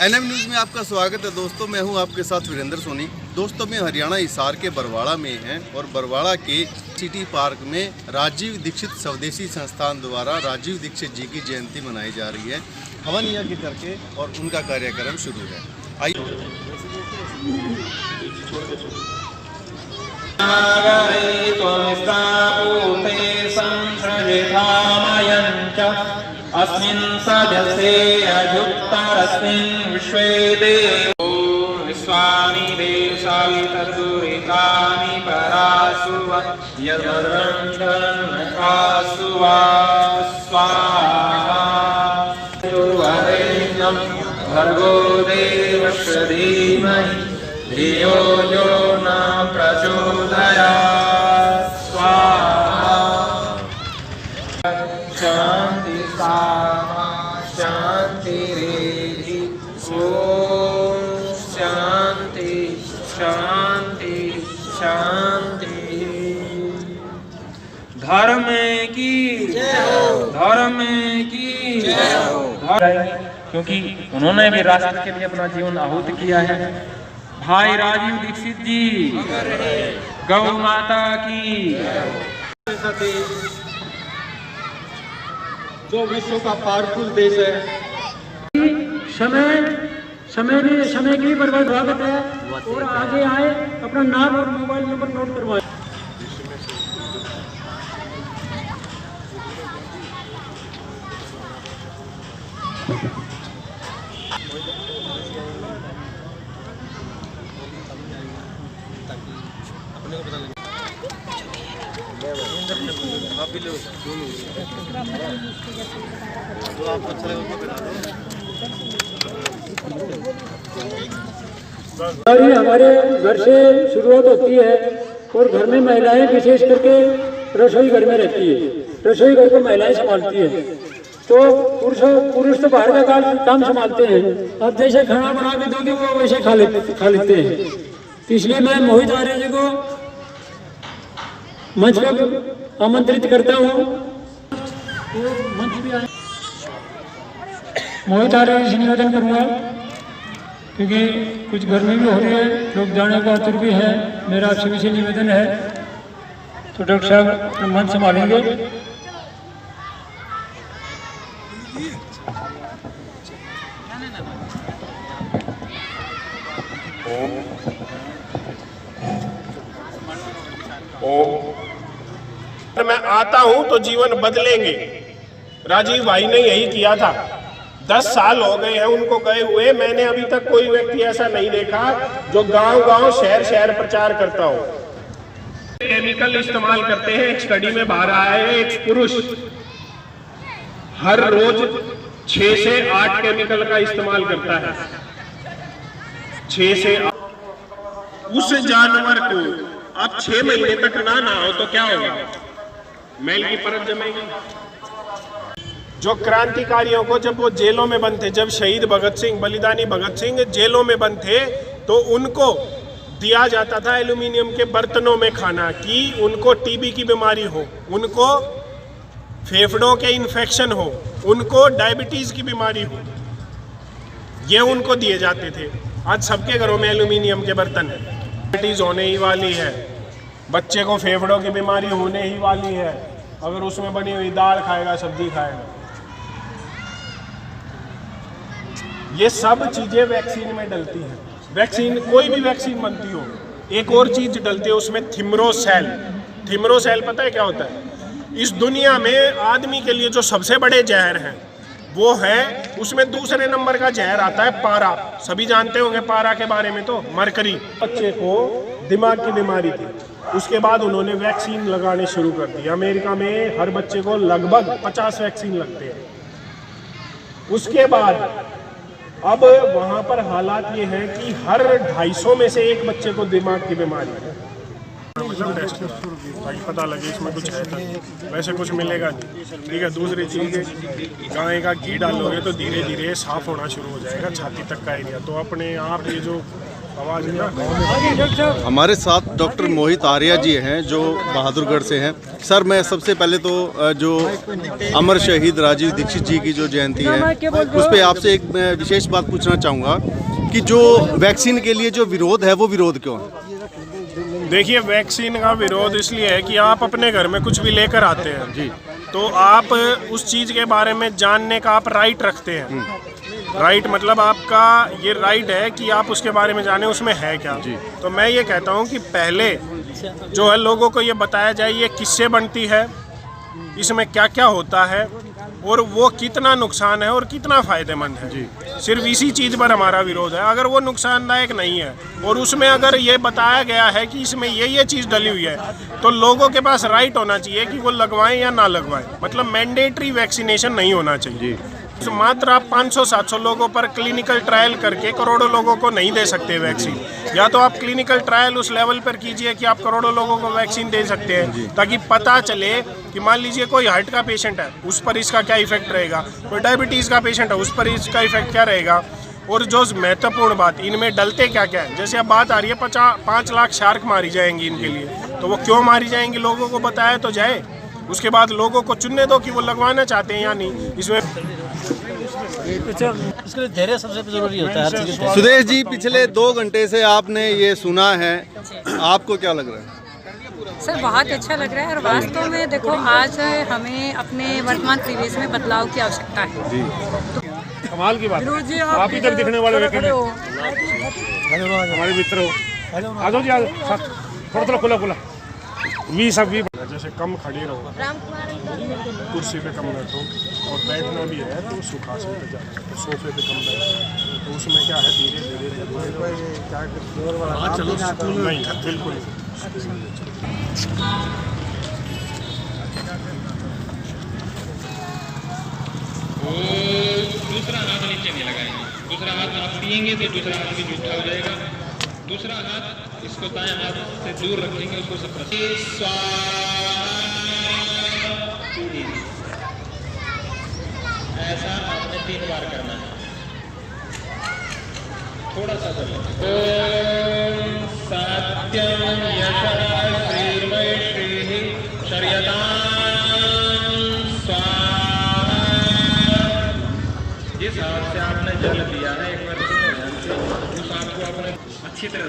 NM news में आपका स्वागत है दोस्तों। मैं हूं आपके साथ वीरेंद्र सोनी। दोस्तों मैं हरियाणा हिसार के बरवाड़ा में हैं और बरवाड़ा के सिटी पार्क में राजीव दीक्षित स्वदेशी संस्थान द्वारा राजीव दीक्षित जी की जयंती मनाई जा रही है। हवन यज्ञ करके और उनका कार्यक्रम शुरू है। आइए अस्मिन् सदसे अयुक्तरस्मिन् विश्वे देवो विश्वानि देशानि तद्दुरितानि परासुव यद्रण्डनकासुव स्वाहा वरेण्यं भर्गो देवस्य धीमहि धियो यो न प्रचोदयात् स्वाहा। शांति शांति रेधि ओम शांति शांति शांति। धर्म की धर्म की क्योंकि उन्होंने भी राष्ट्र के लिए अपना जीवन आहूत किया है। भाई राजीव दीक्षित जी, गौ माता की। जो विश्व का पावरफुल देश है, समय की बर्बाद स्वागत है और आगे आए अपना नाम और मोबाइल नंबर नोट करवाएं। अपने को पता लगे आप भी लो जो आपको अच्छा लगे उसको बना दो। हमारे घर से शुरुआत होती है और घर में महिलाएं विशेष करके रसोई घर में रहती है। रसोई घर को महिलाएं संभालती है, तो पुरुष तो बाहर का काम संभालते हैं। अब जैसे खाना बना के दोगे वो वैसे खा लेते हैं। तो इसलिए मैं मोहित आर्य जी को मंच पर आमंत्रित करता हूँ। मंच भी आए मोहित आर्य जी से निवेदन करूँगा, क्योंकि कुछ गर्मी भी हो रही है, लोग जाने का आतुर भी है। मेरा आप सभी से निवेदन है, तो डॉक्टर साहब मंच संभालेंगे। मैं आता हूं तो जीवन बदलेंगे। राजीव भाई ने यही किया था। 10 साल हो गए हैं उनको गए हुए। मैंने अभी तक कोई व्यक्ति ऐसा नहीं देखा जो गांव-गांव शहर प्रचार करता हो। केमिकल इस्तेमाल करते हैं। एक स्टडी में बाहर आया है, एक पुरुष हर रोज 6 से 8 केमिकल का इस्तेमाल करता है। 6 से 8। उस जानवर को अब 6 महीने तक ना नहाओ तो क्या होगा? मैल की परत जमेगी। जो क्रांतिकारियों को जब वो जेलों में बंद थे, जब शहीद भगत सिंह, बलिदानी भगत सिंह जेलों में बंद थे, तो उनको दिया जाता था एल्यूमिनियम के बर्तनों में खाना कि उनको टीबी की बीमारी हो, उनको फेफड़ों के इन्फेक्शन हो, उनको डायबिटीज की बीमारी हो, ये उनको दिए जाते थे। आज सबके घरों में एल्यूमिनियम के बर्तन है। डायबिटीज होने ही वाली है, बच्चे को फेफड़ों की बीमारी होने ही वाली है अगर उसमें बनी हुई दाल खाएगा, सब्जी खाएगा। ये सब चीजें वैक्सीन में डलती हैं। वैक्सीन, कोई भी वैक्सीन बनती हो, एक और चीज डलती है उसमें, थिम्रोसेल। थिम्रोसेल पता है क्या होता है? इस दुनिया में आदमी के लिए जो सबसे बड़े जहर हैं वो है, उसमें दूसरे नंबर का जहर आता है पारा। सभी जानते होंगे पारा के बारे में, तो मरकरी। बच्चे को दिमाग की बीमारी थी, उसके बाद उन्होंने वैक्सीन लगाने शुरू कर दी। अमेरिका में हर बच्चे को लगभग 50 वैक्सीन लगते हैं। उसके बाद अब वहां पर हालात ये हैं कि हर 250 में से एक बच्चे को दिमाग की बीमारी है। ताकि पता लगे इसमें कुछ है, वैसे कुछ मिलेगा नहीं। ठीक है। दूसरी चीज़, गाय का घी डालोगे तो धीरे धीरे साफ होना शुरू हो जाएगा छाती तक का एरिया। तो अपने आप ये जो हमारे साथ डॉक्टर मोहित आर्या जी हैं जो बहादुरगढ़ से हैं। सर, मैं सबसे पहले तो जो अमर शहीद राजीव दीक्षित जी की जो जयंती है उस पर आपसे एक मैं विशेष बात पूछना चाहूँगा कि जो वैक्सीन के लिए जो विरोध है वो विरोध क्यों है? देखिए, वैक्सीन का विरोध इसलिए है कि आप अपने घर में कुछ भी लेकर आते हैं जी, तो आप उस चीज़ के बारे में जानने का आप राइट रखते हैं। राइट मतलब आपका ये राइट है कि आप उसके बारे में जाने उसमें है क्या जी। तो मैं ये कहता हूँ कि पहले जो है लोगों को ये बताया जाए ये किससे बनती है, इसमें क्या क्या होता है और वो कितना नुकसान है और कितना फ़ायदेमंद है जी। सिर्फ इसी चीज़ पर हमारा विरोध है। अगर वो नुकसानदायक नहीं है और उसमें अगर ये बताया गया है कि इसमें ये चीज़ डली हुई है तो लोगों के पास राइट होना चाहिए कि वो लगवाएं या ना लगवाएं। मतलब मैंडेटरी वैक्सीनेशन नहीं होना चाहिए। तो मात्र आप 500-700 लोगों पर क्लिनिकल ट्रायल करके करोड़ों लोगों को नहीं दे सकते वैक्सीन। या तो आप क्लिनिकल ट्रायल उस लेवल पर कीजिए कि आप करोड़ों लोगों को वैक्सीन दे सकते हैं, ताकि पता चले कि मान लीजिए कोई हार्ट का पेशेंट है उस पर इसका क्या इफेक्ट रहेगा, कोई डायबिटीज़ का पेशेंट है उस पर इसका इफेक्ट क्या रहेगा, और जो महत्वपूर्ण बात इनमें डलते क्या क्या है। जैसे अब बात आ रही है 5 लाख शार्क मारी जाएंगी इनके लिए, तो वो क्यों मारी जाएंगी लोगों को बताया तो जाए। उसके बाद लोगों को चुनने दो कि वो लगवाना चाहते हैं या नहीं। इसमें इसके लिए धैर्य सबसे जरूरी होता है हर चीज़ में। सुदेश जी, पिछले 2 घंटे से आपने ये सुना है, आपको क्या लग रहा है? सर बहुत अच्छा लग रहा है और वास्तव में देखो आज हमें अपने वर्तमान परिवेश में बदलाव की आवश्यकता है जी। कमाल की बात जी, आप इधर दिखने वाले हमारे मित्र हो, आ जाओ जी, आ जाओ। थोड़ा खुला खुला वी सब भी जैसे कम खड़े रहो, कुर्सी पे कम बैठो, और बैठना भी है तो सुखासन पे जाओ, तो सोफे पे कम बैठो। तो उसमें क्या है धीरे धीरे क्या चलो स्कूल नहीं बिल्कुल। दूसरा हाथ नीचे नहीं लगाएंगे, दूसरा हाथ आप पिएंगे तो दूसरा हाथ भी जूठा हो जाएगा। दूसरा हाथ इसको दाएं हाथ से दूर रखेंगे, उसको ऐसा आपने 3 बार करना है। थोड़ा सा कर ओम सत्यम यशः श्रीर्मय श्रीः शर्यतां स्वाहा। जिस हाथ से आपने जल दिया है एक बार उस हाथ को आपने अच्छी तरह